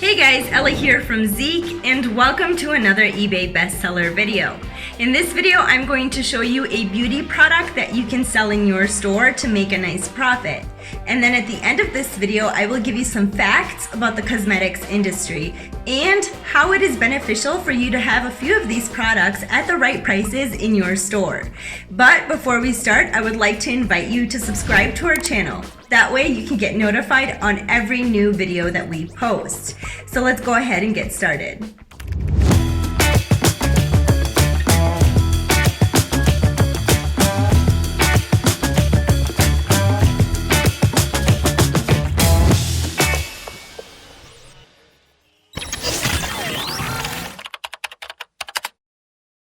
Hey guys, Ellie here from Zeke, and welcome to another eBay bestseller video. In this video, I'm going to show you a beauty product that you can sell in your store to make a nice profit. And then at the end of this video, I will give you some facts about the cosmetics industry and how it is beneficial for you to have a few of these products at the right prices in your store. But before we start, I would like to invite you to subscribe to our channel. That way you can get notified on every new video that we post. So let's go ahead and get started.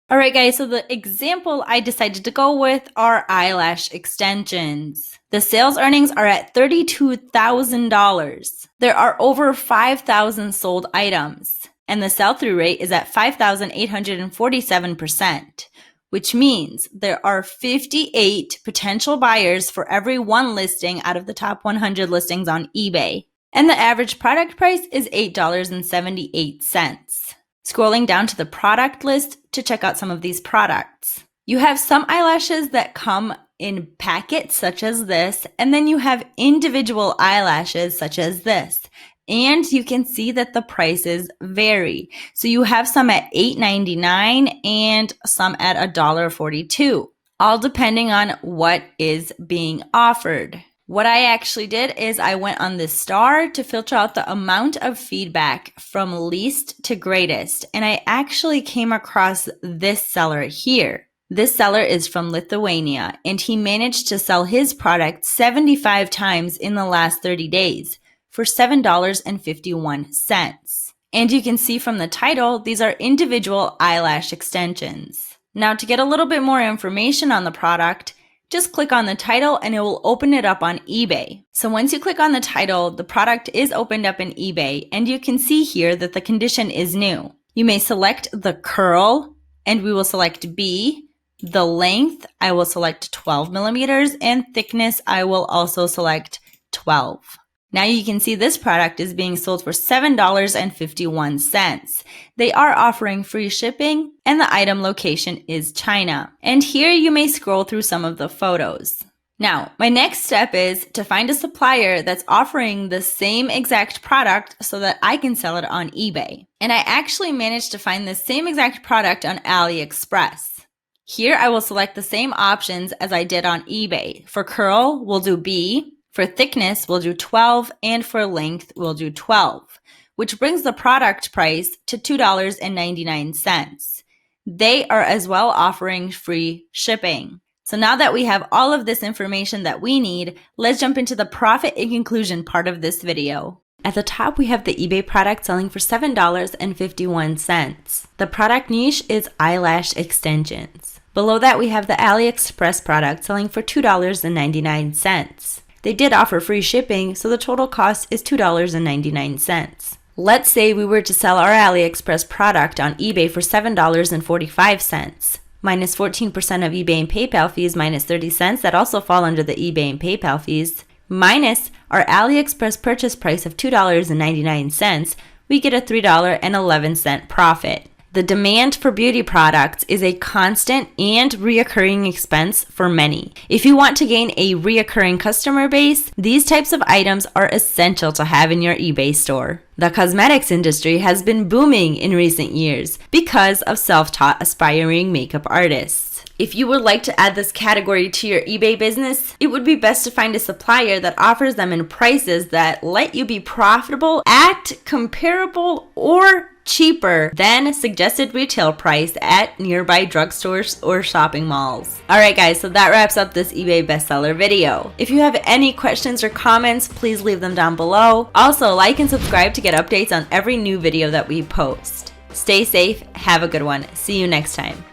Alright guys, so the example I decided to go with are eyelash extensions. The sales earnings are at $32,000. There are over 5,000 sold items, and the sell-through rate is at 5,847%, which means there are 58 potential buyers for every one listing out of the top 100 listings on eBay. And the average product price is $8.78. Scrolling down to the product list to check out some of these products. You have some eyelashes that come in packets such as this, and then you have individual eyelashes such as this. And you can see that the prices vary. So you have some at $8.99 and some at $1.42, all depending on what is being offered. What I actually did is I went on this star to filter out the amount of feedback from least to greatest, and I actually came across this seller here. This seller is from Lithuania, and he managed to sell his product 75 times in the last 30 days for $7.51. And you can see from the title, these are individual eyelash extensions. Now to get a little bit more information on the product, just click on the title and it will open it up on eBay. So once you click on the title, the product is opened up in eBay, and you can see here that the condition is new. You may select the curl, and we will select B. The length, I will select 12 millimeters, and thickness, I will also select 12. Now you can see this product is being sold for $7.51. They are offering free shipping, and the item location is China. And here you may scroll through some of the photos. Now, my next step is to find a supplier that's offering the same exact product so that I can sell it on eBay. And I actually managed to find the same exact product on Aliexpress. Here I will select the same options as I did on eBay. For curl, we'll do B. For thickness, we'll do 12, and for length, we'll do 12, which brings the product price to $2.99. They are as well offering free shipping. So now that we have all of this information that we need, let's jump into the profit and conclusion part of this video. At the top, we have the eBay product selling for $7.51. The product niche is eyelash extensions. Below that, we have the Aliexpress product selling for $2.99. They did offer free shipping, so the total cost is $2.99. Let's say we were to sell our Aliexpress product on eBay for $7.45, minus 14% of eBay and PayPal fees, minus 30 cents that also fall under the eBay and PayPal fees, minus our Aliexpress purchase price of $2.99, we get a $3.11 profit. The demand for beauty products is a constant and reoccurring expense for many. If you want to gain a reoccurring customer base, these types of items are essential to have in your eBay store. The cosmetics industry has been booming in recent years because of self-taught aspiring makeup artists. If you would like to add this category to your eBay business, it would be best to find a supplier that offers them in prices that let you be profitable at comparable or cheaper than suggested retail price at nearby drugstores or shopping malls. Alright guys, so that wraps up this eBay bestseller video. If you have any questions or comments, please leave them down below. Also, like and subscribe to get updates on every new video that we post. Stay safe, have a good one. See you next time.